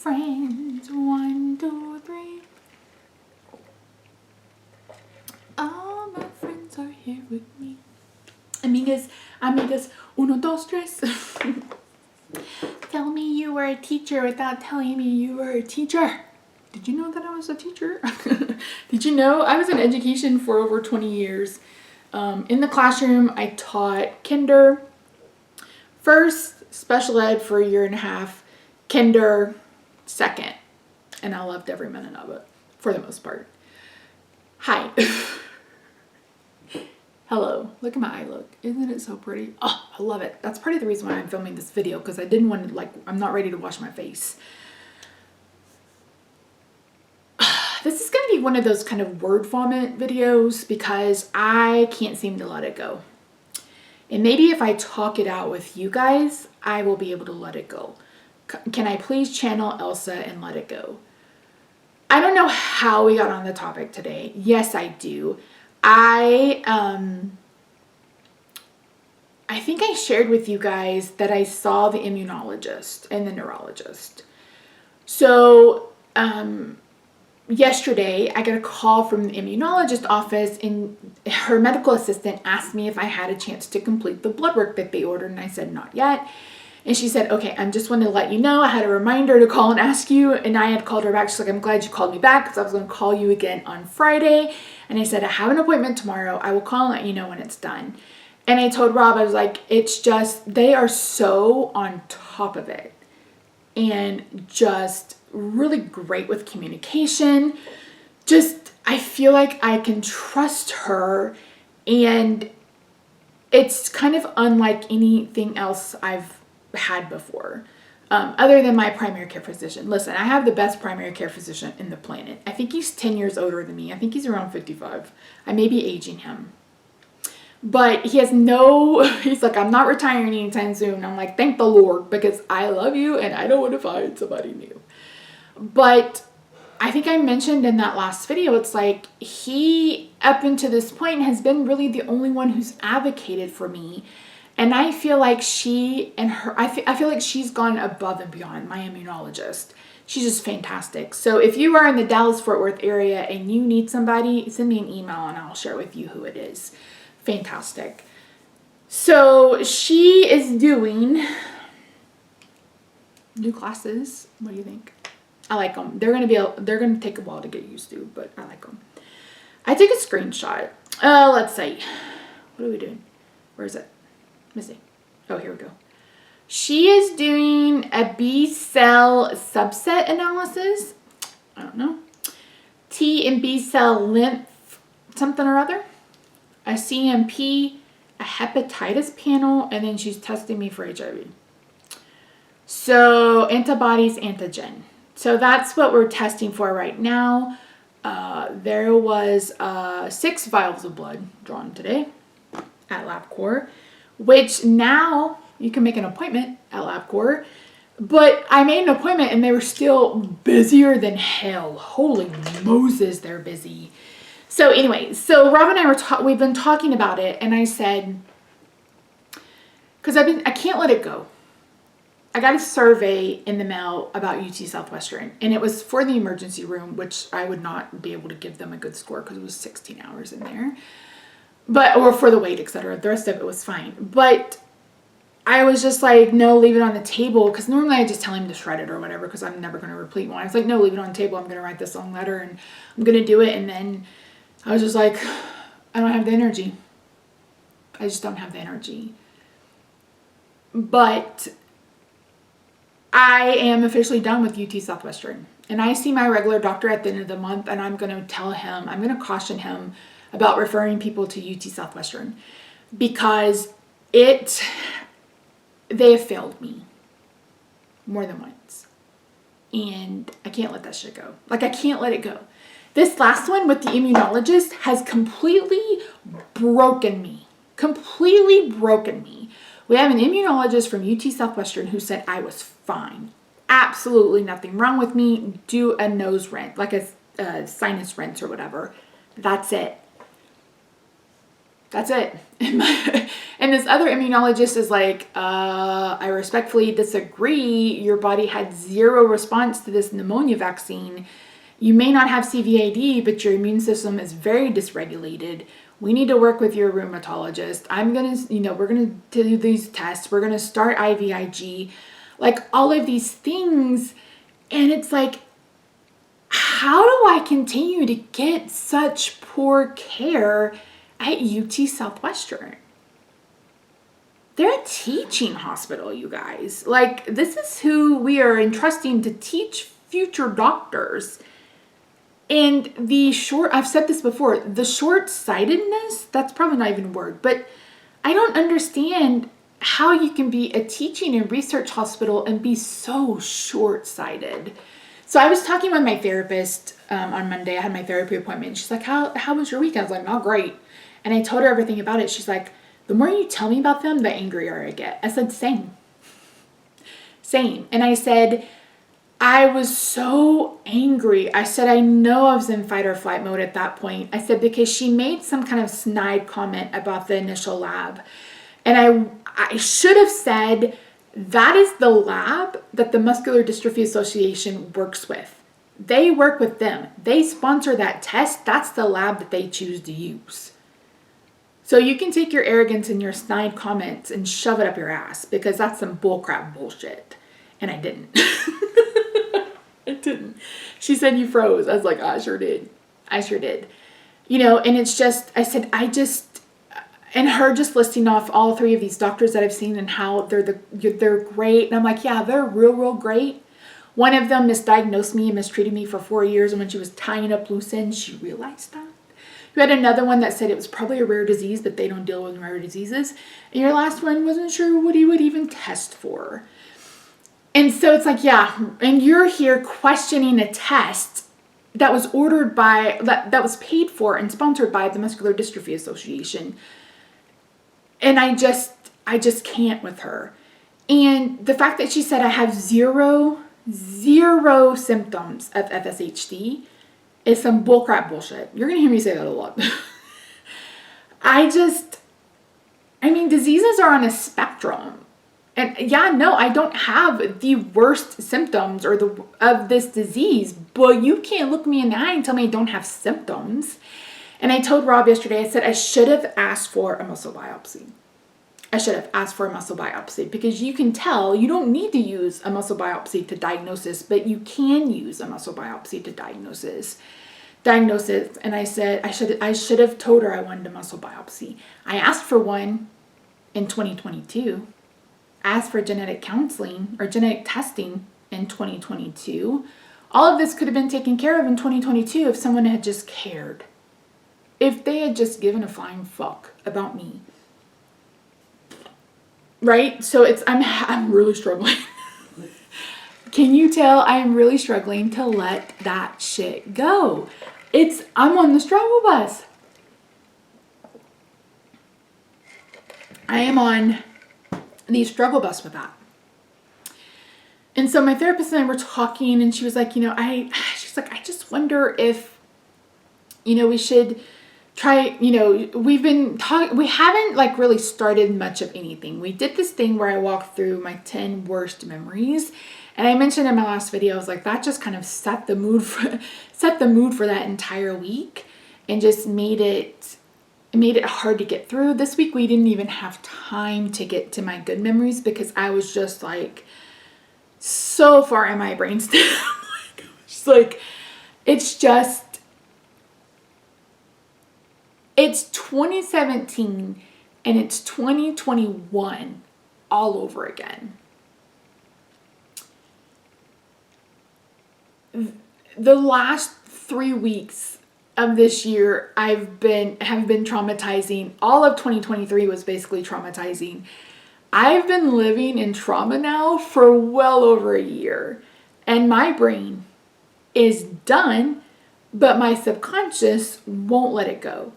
friends. 1, 2, 3. All my friends are here with me. Amigas, amigas, 1, 2, 3. Tell me you were a teacher without telling me you were a teacher. Did you know that I was a teacher? Did you know I was in education for over 20 years? In the classroom, I taught kinder, first, special ed for 1.5 years, kinder, second. And I loved every minute of it, for the most part. Hi. Hello. Look at my eye look. Isn't it so pretty? Oh, I love it. That's part of the reason why I'm filming this video, because I didn't want to, I'm not ready to wash my face. This is going to be one of those kind of word vomit videos because I can't seem to let it go. And maybe if I talk it out with you guys, I will be able to let it go. Can I please channel Elsa and let it go? I don't know how we got on the topic today. Yes, I do. I think I shared with you guys that I saw the immunologist and the neurologist. So, yesterday, I got a call from the immunologist office and her medical assistant asked me if I had a chance to complete the blood work that they ordered, and I said not yet. And she said, okay, I just wanted to let you know I had a reminder to call and ask you, and I had called her back. She's like, I'm glad you called me back because I was going to call you again on Friday. And I said, I have an appointment tomorrow. I will call and let you know when it's done. And I told Rob, I was like, it's just, they are so on top of it and just really great with communication. Just, I feel like I can trust her, and it's kind of unlike anything else I've had before, other than my primary care physician. Listen, I have the best primary care physician in the planet. I think he's 10 years older than me. I think he's around 55. I may be aging him. But he has he's like, I'm not retiring anytime soon. I'm like, thank the Lord, because I love you and I don't want to find somebody new. But I think I mentioned in that last video, it's like he, up until this point, has been really the only one who's advocated for me. And I feel like I feel like she's gone above and beyond, my immunologist. She's just fantastic. So if you are in the Dallas-Fort Worth area and you need somebody, send me an email and I'll share with you who it is. Fantastic. So she is doing new classes. What do you think? I like them. They're gonna take a while to get used to, but I like them. I took a screenshot. Let's see. What are we doing? Where is it? Let me see. Oh, here we go. She is doing a B cell subset analysis. I don't know. T and B cell lymph something or other. A CMP, a hepatitis panel, and then she's testing me for HIV. So antibodies, antigen. So that's what we're testing for right now. There was 6 vials of blood drawn today at LabCorp, which now you can make an appointment at LabCorp. But I made an appointment and they were still busier than hell. Holy Moses, they're busy. So anyway, so Rob and I we've been talking about it, and I said, because I can't let it go. I got a survey in the mail about UT Southwestern, and it was for the emergency room, which I would not be able to give them a good score because it was 16 hours in there, or for the wait, etc. The rest of it was fine, but I was just like, no, leave it on the table, because normally I just tell him to shred it or whatever, because I'm never going to replete one. I was like, no, leave it on the table. I'm going to write this long letter, and I'm going to do it, and then I was just like, I don't have the energy. I just don't have the energy. But I am officially done with UT Southwestern. And I see my regular doctor at the end of the month, and I'm going to tell him, I'm going to caution him about referring people to UT Southwestern, because they have failed me more than once. And I can't let that shit go. Like, I can't let it go. This last one with the immunologist has completely broken me. Completely broken me. We have an immunologist from UT Southwestern who said I was fine. Absolutely nothing wrong with me. Do a nose rinse, like a sinus rinse or whatever. That's it. That's it. And this other immunologist is like, I respectfully disagree. Your body had zero response to this pneumonia vaccine. You may not have CVID, but your immune system is very dysregulated. We need to work with your rheumatologist. We're going to do these tests. We're going to start IVIG, like all of these things. And it's like, how do I continue to get such poor care at UT Southwestern? They're a teaching hospital, you guys. Like, this is who we are entrusting to teach future doctors. And I've said this before, the short-sightedness, that's probably not even a word, but I don't understand how you can be a teaching and research hospital and be so short-sighted. So I was talking with my therapist on Monday. I had my therapy appointment. She's like, how was your week? I was like, not great. And I told her everything about it. She's like, the more you tell me about them, the angrier I get. I said, same. And I said, I was so angry. I said, I know I was in fight or flight mode at that point. I said, because she made some kind of snide comment about the initial lab. And I should have said, that is the lab that the Muscular Dystrophy Association works with. They work with them. They sponsor that test. That's the lab that they choose to use. So you can take your arrogance and your snide comments and shove it up your ass, because that's some bullcrap bullshit. And I didn't. I didn't. She said, you froze. I was like, I sure did. And it's just, I said, and her just listing off all three of these doctors that I've seen and how they're great. And I'm like, yeah, they're real great. One of them misdiagnosed me and mistreated me for 4 years. And when she was tying up loose ends, she realized that. You had another one that said it was probably a rare disease, but they don't deal with rare diseases. And your last one wasn't sure what he would even test for. And so it's like, yeah, and you're here questioning a test that was ordered that was paid for and sponsored by the Muscular Dystrophy Association. And I just can't with her. And the fact that she said I have zero symptoms of FSHD is some bullcrap bullshit. You're going to hear me say that a lot. Diseases are on a spectrum. And yeah, no, I don't have the worst symptoms of this disease, but you can't look me in the eye and tell me I don't have symptoms. And I told Rob yesterday, I said, I should have asked for a muscle biopsy. Because you can tell you don't need to use a muscle biopsy to diagnosis, but you can use a muscle biopsy to diagnosis. And I said, I should have told her I wanted a muscle biopsy. I asked for one in 2022. Asked for genetic counseling or genetic testing in 2022. All of this could have been taken care of in 2022 if someone had just cared. If they had just given a flying fuck about me. Right? So I'm really struggling. Can you tell I'm really struggling to let that shit go? I'm on the struggle bus. I am on the struggle bus with that. And so my therapist and I were talking, and she was like, she's like, I just wonder if, we should try, we haven't like really started much of anything. We did this thing where I walked through my 10 worst memories. And I mentioned in my last video, I was like, that just kind of set the mood for that entire week and just made it hard to get through. This week, we didn't even have time to get to my good memories because I was just like so far in my brainstem. It's 2017 and it's 2021 all over again. The last 3 weeks of this year have been traumatizing. All of 2023 was basically traumatizing. I've been living in trauma now for well over a year, and my brain is done, but my subconscious won't let it go.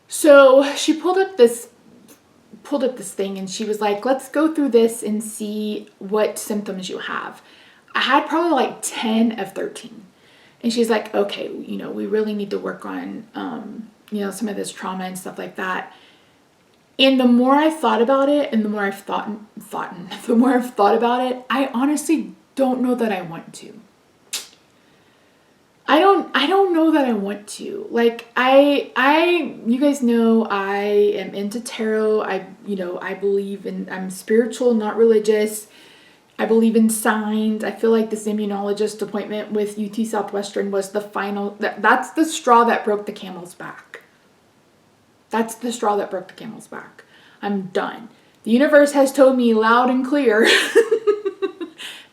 So she pulled up this thing, and she was like, let's go through this and see what symptoms you have. I had probably like 10 of 13. And she's like, okay, we really need to work on some of this trauma and stuff like that. And the more I thought about it, and the more I've thought about it, I honestly don't know that I want to. I don't know that I want to. Like, you guys know I am into tarot. I believe I'm spiritual, not religious. I believe in signs. I feel like this immunologist appointment with UT Southwestern was the final, that's the straw that broke the camel's back. That's the straw that broke the camel's back. I'm done. The universe has told me loud and clear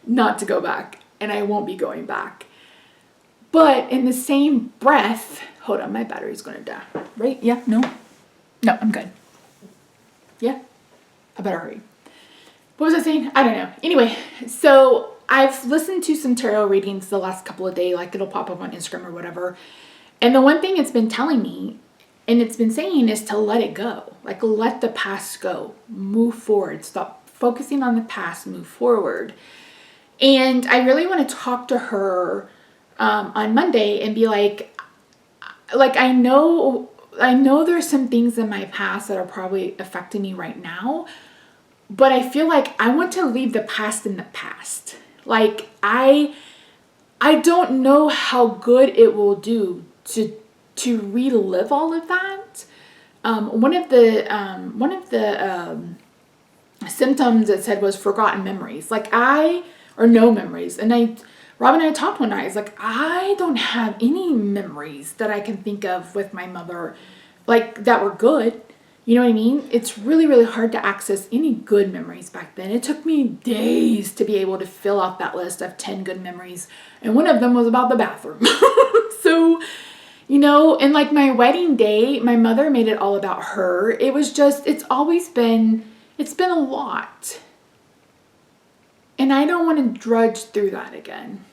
not to go back, and I won't be going back. But in the same breath, hold on, my battery's gonna die. Right? Yeah? No, I'm good. Yeah? I better hurry. What was I saying? I don't know. Anyway, so I've listened to some tarot readings the last couple of days, like it'll pop up on Instagram or whatever. And the one thing it's been telling me, and it's been saying, is to let it go. Like, let the past go. Move forward. Stop focusing on the past. Move forward. And I really want to talk to her on Monday and be like I know there's some things in my past that are probably affecting me right now, but I feel like I want to leave the past in the past. Like, I don't know how good it will do to relive all of that. One of the symptoms it said was forgotten memories. Or no memories. And Rob and I talked one night. It's like, I don't have any memories that I can think of with my mother, like, that were good. You know what I mean? It's really, really hard to access any good memories back then. It took me days to be able to fill out that list of 10 good memories. And one of them was about the bathroom. So, and like my wedding day, my mother made it all about her. It was just, it's been a lot. And I don't want to drudge through that again,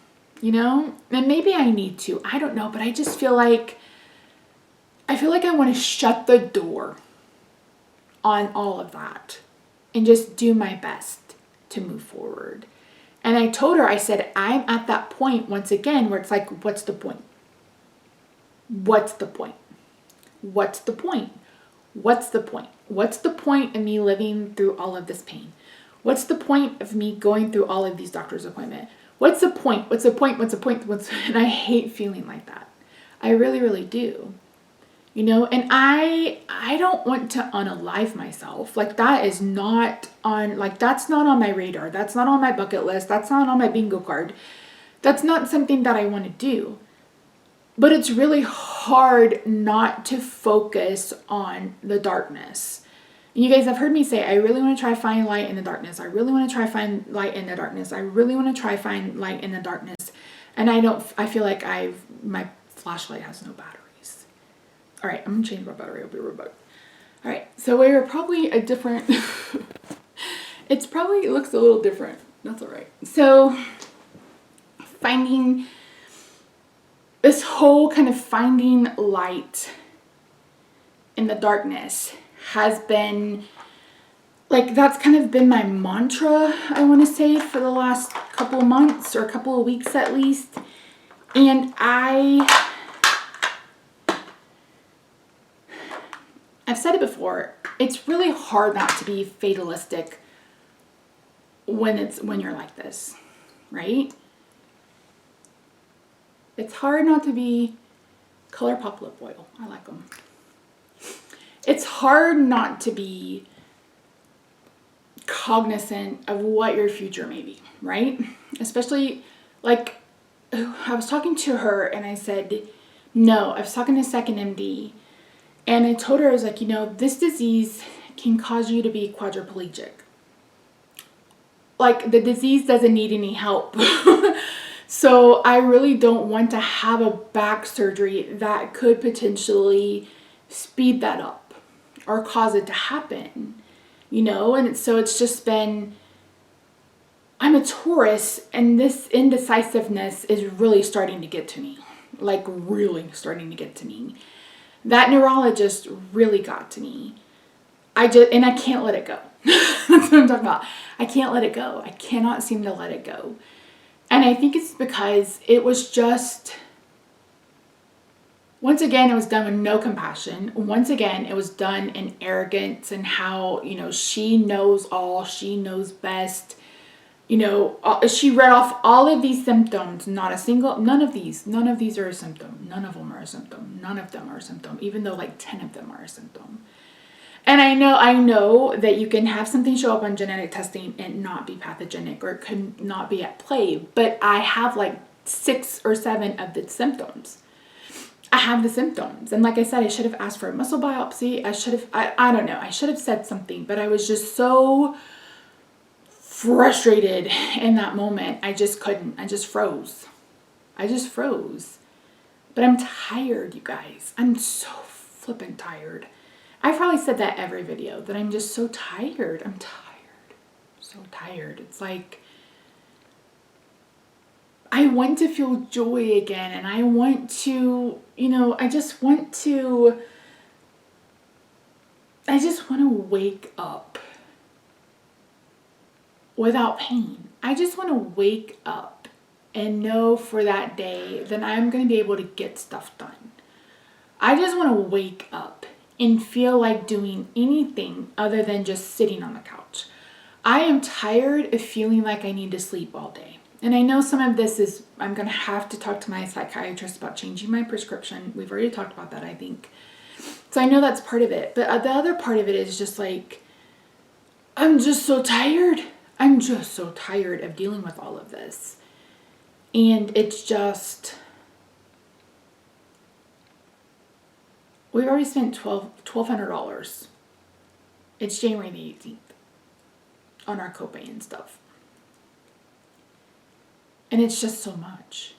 and maybe I need to, I don't know, but I just feel like I want to shut the door on all of that and just do my best to move forward. And I told her, I said, I'm at that point once again where it's like, what's the point? What's the point? What's the point? What's the point? What's the point of me living through all of this pain? What's the point of me going through all of these doctor's appointments? What's the point? What's the point? What's the point? And I hate feeling like that. I really, really do. And I don't want to unalive myself. Like, that's not on my radar. That's not on my bucket list. That's not on my bingo card. That's not something that I want to do. But it's really hard not to focus on the darkness. And you guys have heard me say, I really want to try find light in the darkness. I really want to try find light in the darkness. I really want to try find light in the darkness. And I feel like my flashlight has no batteries. All right, I'm going to change my battery. I'll be right back. All right, so we're probably a different, it looks a little different. That's all right. So finding this whole kind of finding light in the darkness has been, like, that's kind of been my mantra, I want to say, for the last couple of months or a couple of weeks at least. And I've said it before, it's really hard not to be fatalistic when you're like this, right? It's hard not to be ColourPop lip oil. I like them. It's hard not to be cognizant of what your future may be, right? Especially, like, I was talking to her and I said, no, I was talking to Second MD, and I told her, I was like, this disease can cause you to be quadriplegic. Like, the disease doesn't need any help. So I really don't want to have a back surgery that could potentially speed that up or cause it to happen, and so it's just been, I'm a Taurus, and this indecisiveness is really starting to get to me, like really starting to get to me. That neurologist really got to me. I can't let it go. That's what I'm talking about. I can't let it go. I cannot seem to let it go. And I think it's because it was just Once again, it was done with no compassion. Once again, it was done in arrogance and how, she knows all, she knows best. She read off all of these symptoms, none of these are a symptom. None of them are a symptom. None of them are a symptom, even though like 10 of them are a symptom. And I know that you can have something show up on genetic testing and not be pathogenic, or it could not be at play, but I have like 6 or 7 of the symptoms. I have the symptoms. And like I said, I should have asked for a muscle biopsy. I don't know. I should have said something, but I was just so frustrated in that moment. I just couldn't. I just froze. But I'm tired, you guys. I'm so flipping tired. I've probably said that every video, that I'm just so tired. I'm tired. So tired. It's like, I want to feel joy again, and I want to, I just want to wake up without pain. I just want to wake up and know for that day that I'm going to be able to get stuff done. I just want to wake up and feel like doing anything other than just sitting on the couch. I am tired of feeling like I need to sleep all day. And I know some of this is, I'm going to have to talk to my psychiatrist about changing my prescription. We've already talked about that, I think. So I know that's part of it. But the other part of it is just like, I'm just so tired. I'm just so tired of dealing with all of this. And it's just, we've already spent $1,200. It's January the 18th on our copay and stuff. And it's just so much.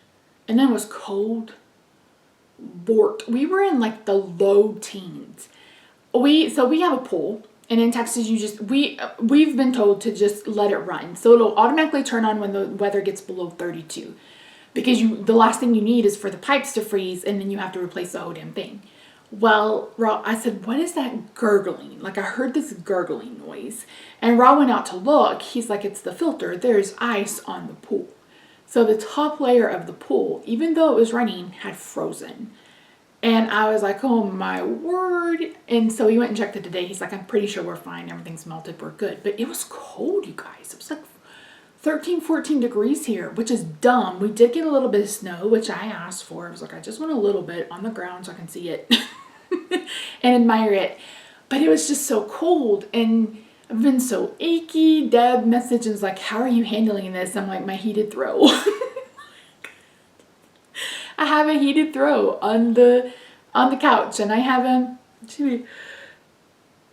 And then it was cold. We were in like the low teens. We have a pool, and in Texas we've been told to just let it run. So it'll automatically turn on when the weather gets below 32. Because the last thing you need is for the pipes to freeze, and then you have to replace the whole damn thing. Well, I said, what is that gurgling? Like, I heard this gurgling noise. And Ra went out to look. He's like, it's the filter. There's ice on the pool. So the top layer of the pool, even though it was running, had frozen. And I was like, oh my word. And so he went and checked it today. He's like, I'm pretty sure we're fine. Everything's melted. We're good. But it was cold, you guys. It was like 13, 14 degrees here, which is dumb. We did get a little bit of snow, which I asked for. I was like, I just want a little bit on the ground so I can see it and admire it. But it was just so cold, and I've been so achy. Deb messages like, how are you handling this? I'm like, my heated throw. I have a heated throw on the couch, and I have a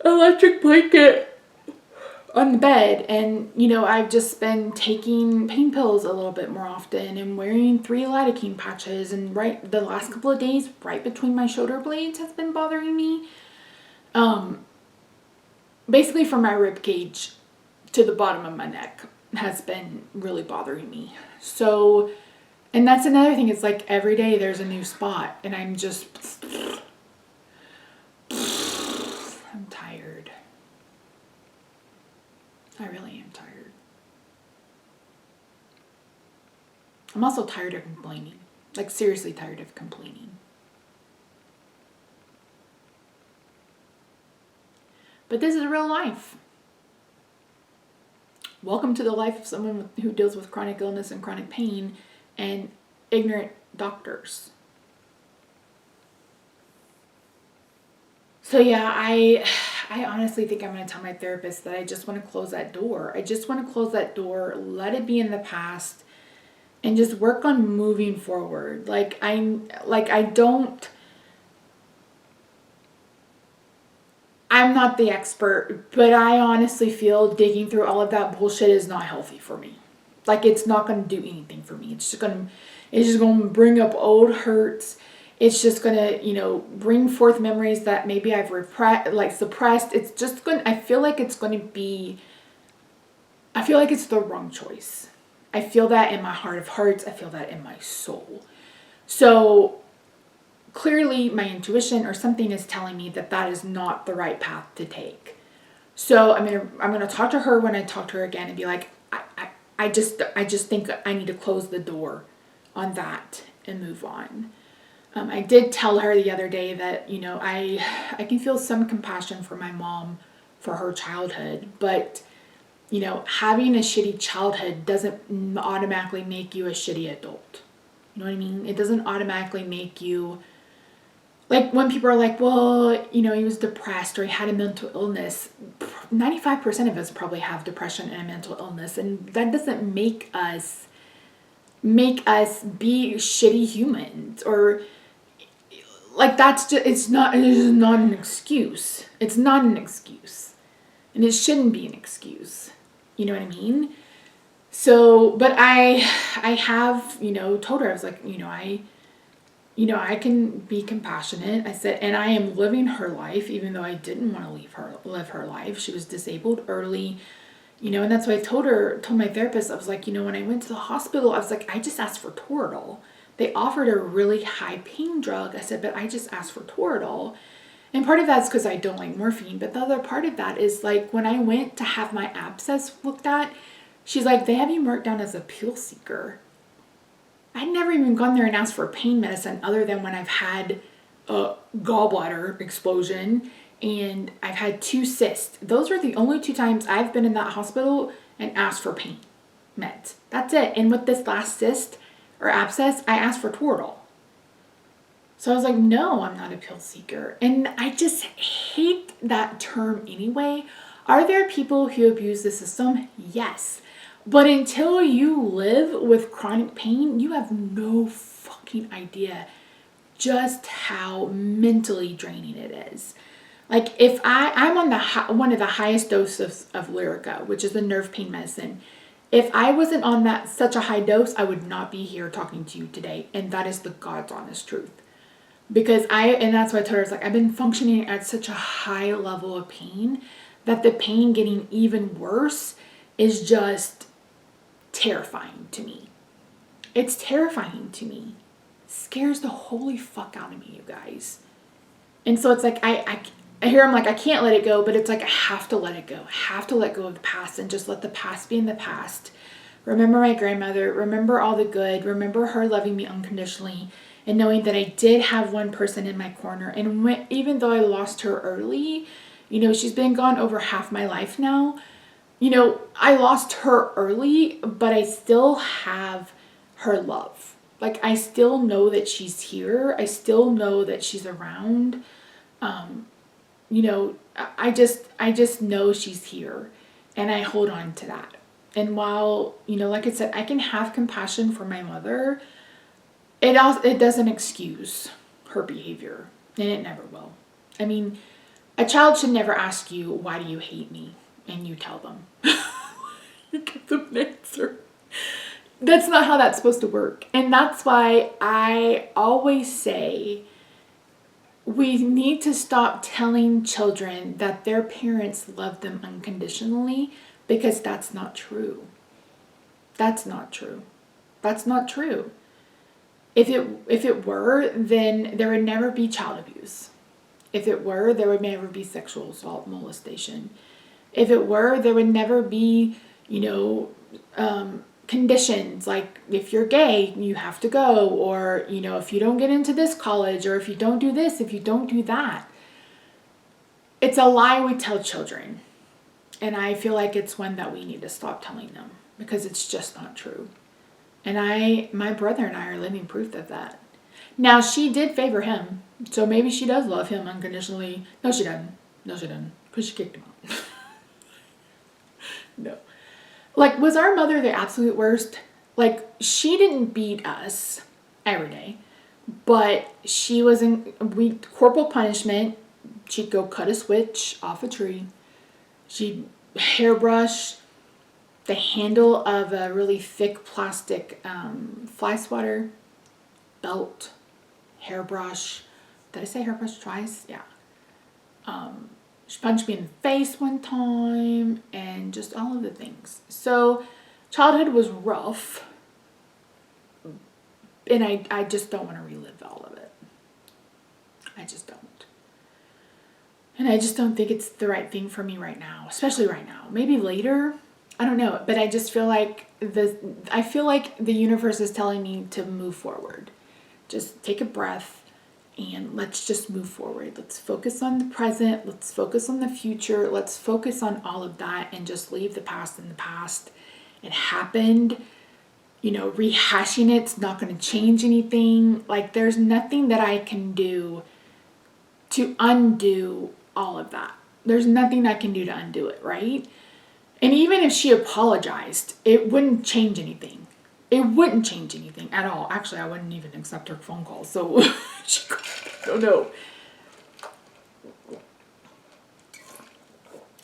electric blanket on the bed. And I've just been taking pain pills a little bit more often and wearing 3 lidocaine patches, and the last couple of days right between my shoulder blades has been bothering me. Basically from my rib cage to the bottom of my neck has been really bothering me. So, and that's another thing. It's like every day there's a new spot, and I'm just, I'm tired. I really am tired. I'm also tired of complaining. Like, seriously tired of complaining. But this is real life. Welcome to the life of someone who deals with chronic illness and chronic pain and ignorant doctors. So yeah, I honestly think I'm going to tell my therapist that I just want to close that door. I just want to close that door, let it be in the past, and just work on moving forward. I'm not the expert, but I honestly feel digging through all of that bullshit is not healthy for me. Like, it's not going to do anything for me. It's just going to bring up old hurts. It's just going to, bring forth memories that maybe I've suppressed. It's just I feel like it's the wrong choice. I feel that in my heart of hearts. I feel that in my soul. So clearly my intuition or something is telling me that that is not the right path to take. So I'm going to talk to her when I talk to her again and be like, I just think I need to close the door on that and move on. I did tell her the other day that, I can feel some compassion for my mom for her childhood, but, having a shitty childhood doesn't automatically make you a shitty adult. You know what I mean? It doesn't automatically make you, like when people are like, well, he was depressed or he had a mental illness. 95% of us probably have depression and a mental illness, and that doesn't make us be shitty humans, or like that's just, it is not an excuse. It's not an excuse, and it shouldn't be an excuse. You know what I mean? So, but I have, told her, I was like, I can be compassionate. I said, and I am living her life, even though I didn't want to live her life. She was disabled early, and that's why I told my therapist, I was like, when I went to the hospital, I was like, I just asked for Toradol. They offered a really high pain drug. I said, but I just asked for Toradol. And part of that's because I don't like morphine. But the other part of that is like when I went to have my abscess looked at, she's like, they have you marked down as a pill seeker. I'd never even gone there and asked for pain medicine other than when I've had a gallbladder explosion and I've had 2 cysts. Those are the only 2 times I've been in that hospital and asked for pain meds. That's it. And with this last cyst or abscess, I asked for Toradol. So I was like, no, I'm not a pill seeker. And I just hate that term anyway. Are there people who abuse the system? Yes. But until you live with chronic pain, you have no fucking idea just how mentally draining it is. Like if I'm on one of the highest doses of Lyrica, which is the nerve pain medicine. If I wasn't on such a high dose, I would not be here talking to you today. And that is the God's honest truth. Because and that's why I told her, it's like, I've been functioning at such a high level of pain that the pain getting even worse is just terrifying to me. It's terrifying to me. It scares the holy fuck out of me, you guys. And so it's like, I hear I'm like, I can't let it go, but it's like, I have to let it go. I have to let go of the past and just let the past be in the past. Remember my grandmother, remember all the good, remember her loving me unconditionally, and knowing that I did have one person in my corner. And even though I lost her early, she's been gone over half my life now. I lost her early, but I still have her love. Like, I still know that she's here. I still know that she's around. I just know she's here, and I hold on to that. And while, like I said, I can have compassion for my mother, it doesn't excuse her behavior, and it never will. I mean, a child should never ask you, why do you hate me? And you tell them. You give them an answer. That's not how that's supposed to work. And that's why I always say we need to stop telling children that their parents love them unconditionally, because that's not true. That's not true. That's not true. If it were, then there would never be child abuse. If it were, there would never be sexual assault, molestation. If it were, there would never be, conditions like if you're gay, you have to go, or, if you don't get into this college, or if you don't do this, if you don't do that. It's a lie we tell children. And I feel like it's one that we need to stop telling them, because it's just not true. And my brother and I are living proof of that. Now, she did favor him, so maybe she does love him unconditionally. No, she doesn't. No, she doesn't, because she kicked him out. No. Like, was our mother the absolute worst? Like, she didn't beat us every day, but she was corporal punishment. She'd go cut a switch off a tree. She'd hairbrush the handle of a really thick plastic fly swatter, belt, hairbrush. Did I say hairbrush twice? Yeah. She punched me in the face one time, and just all of the things. So childhood was rough, and I just don't want to relive all of it. I just don't. And I just don't think it's the right thing for me right now, especially right now. Maybe later, I don't know, but I just feel like the universe is telling me to move forward. Just take a breath, And let's just move forward. Let's focus on the present. Let's focus on the future. Let's focus on all of that and just leave the past in the past. It happened. Rehashing it's not going to change anything. Like, there's nothing that I can do to undo all of that. There's nothing I can do to undo it, right? And even if she apologized, it wouldn't change anything. It wouldn't change anything at all. Actually, I wouldn't even accept her phone call. So, I don't know.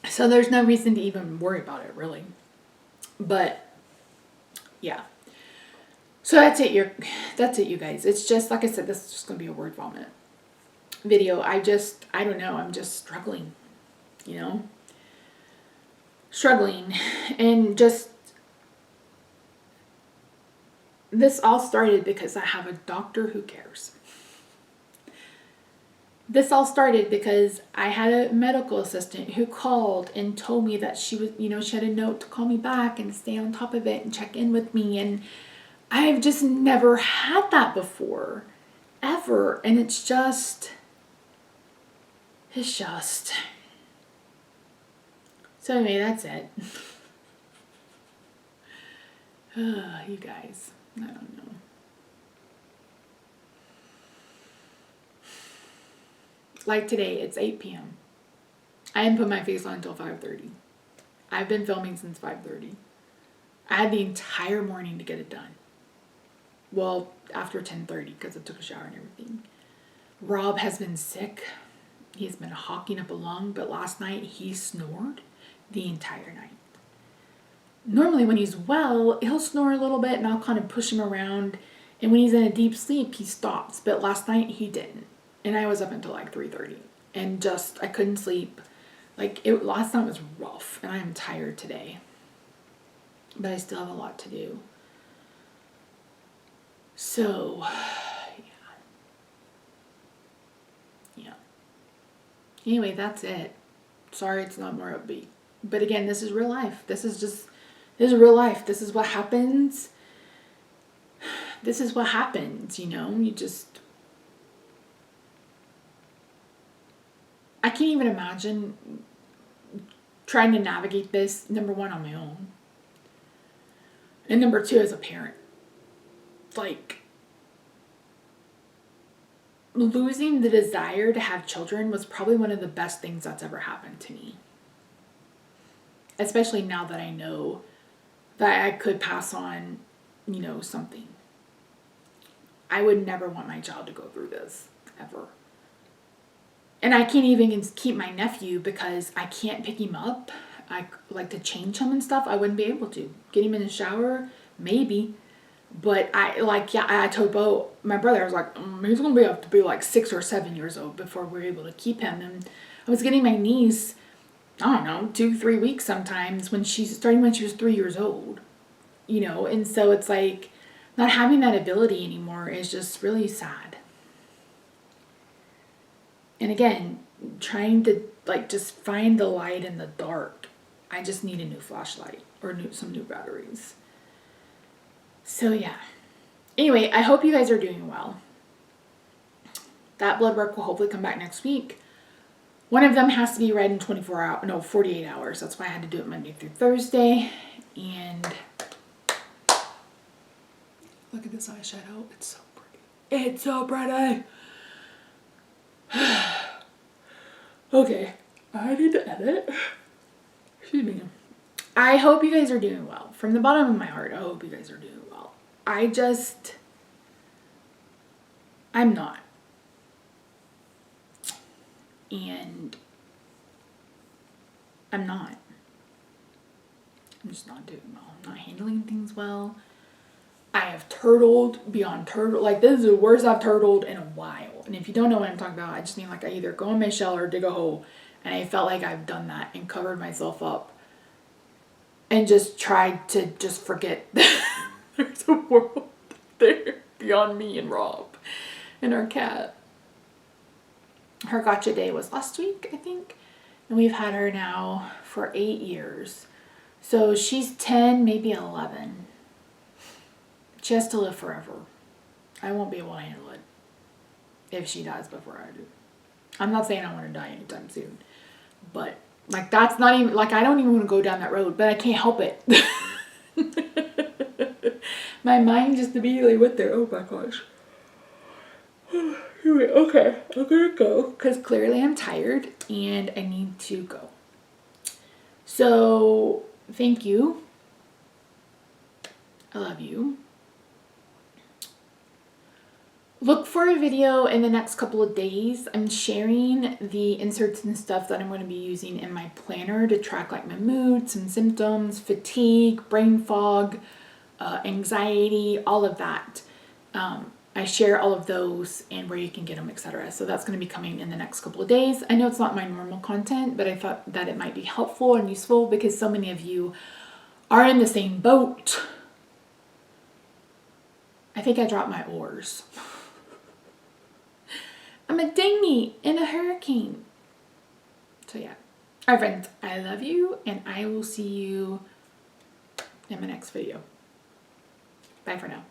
So there's no reason to even worry about it, really. But, yeah. So that's it, you guys. It's just, like I said, this is just going to be a word vomit video. I don't know. I'm just struggling, struggling. And just, this all started because I have a doctor who cares. This all started because I had a medical assistant who called and told me that she was, she had a note to call me back and stay on top of it and check in with me. And I've just never had that before, ever. And it's just. So anyway, that's it. You guys, I don't know. Like today, it's 8 p.m. I didn't put my face on until 5:30. I've been filming since 5:30. I had the entire morning to get it done. Well, after 10:30 because I took a shower and everything. Rob has been sick. He's been hawking up a lung, but last night he snored the entire night. Normally when he's well, he'll snore a little bit and I'll kind of push him around. And when he's in a deep sleep, he stops. But last night he didn't. And I was up until like 3:30 and I couldn't sleep. Last night was rough and I am tired today. But I still have a lot to do. So, yeah. Anyway, that's it. Sorry it's not more upbeat. But again, this is real life. This is real life. This is what happens. This is what happens, I can't even imagine trying to navigate this, number one, on my own. And number two, as a parent. Losing the desire to have children was probably one of the best things that's ever happened to me. Especially now that I know that I could pass on, something. I would never want my child to go through this, ever. And I can't even keep my nephew because I can't pick him up. I like to change him and stuff. I wouldn't be able to. Get him in the shower, maybe. But I told Bo, my brother, I was like, he's going to have to be like 6 or 7 years old before we're able to keep him. And I was getting my niece, I don't know, 2-3 weeks sometimes starting when she was 3 years old, and so it's like not having that ability anymore is just really sad. And again, trying to just find the light in the dark. I just need a new flashlight or some new batteries. So yeah. Anyway, I hope you guys are doing well. That blood work will hopefully come back next week. One of them has to be read in 48 hours. That's why I had to do it Monday through Thursday. And look at this eyeshadow. It's so pretty. It's so pretty. Okay. I need to edit. Excuse me. I hope you guys are doing well. From the bottom of my heart, I hope you guys are doing well. I'm not. And I'm not. I'm just not doing well. I'm not handling things well. I have turtled beyond turtle. This is the worst I've turtled in a while. And if you don't know what I'm talking about, I just mean I either go in my shell or dig a hole. And I felt like I've done that and covered myself up. And just tried to just forget there's a world there beyond me and Rob and our cat. Her gotcha day was last week, I think. And we've had her now for 8 years. So she's 10, maybe 11. She has to live forever. I won't be able to handle it. if she dies before I do. I'm not saying I want to die anytime soon, but like that's not even like I don't even want to go down that road, but I can't help it. My mind just immediately went there. Oh my gosh. Okay, I'm gonna go because clearly I'm tired and I need to go. So thank you. I love you. Look for a video in the next couple of days. I'm sharing the inserts and stuff that I'm going to be using in my planner to track like my mood, some symptoms, fatigue, brain fog, anxiety, all of that. I share all of those and where you can get them, etc. So that's going to be coming in the next couple of days. I know it's not my normal content, but I thought that it might be helpful and useful because so many of you are in the same boat. I think I dropped my oars. I'm a dinghy in a hurricane. So yeah. All right, friends, I love you and I will see you in my next video. Bye for now.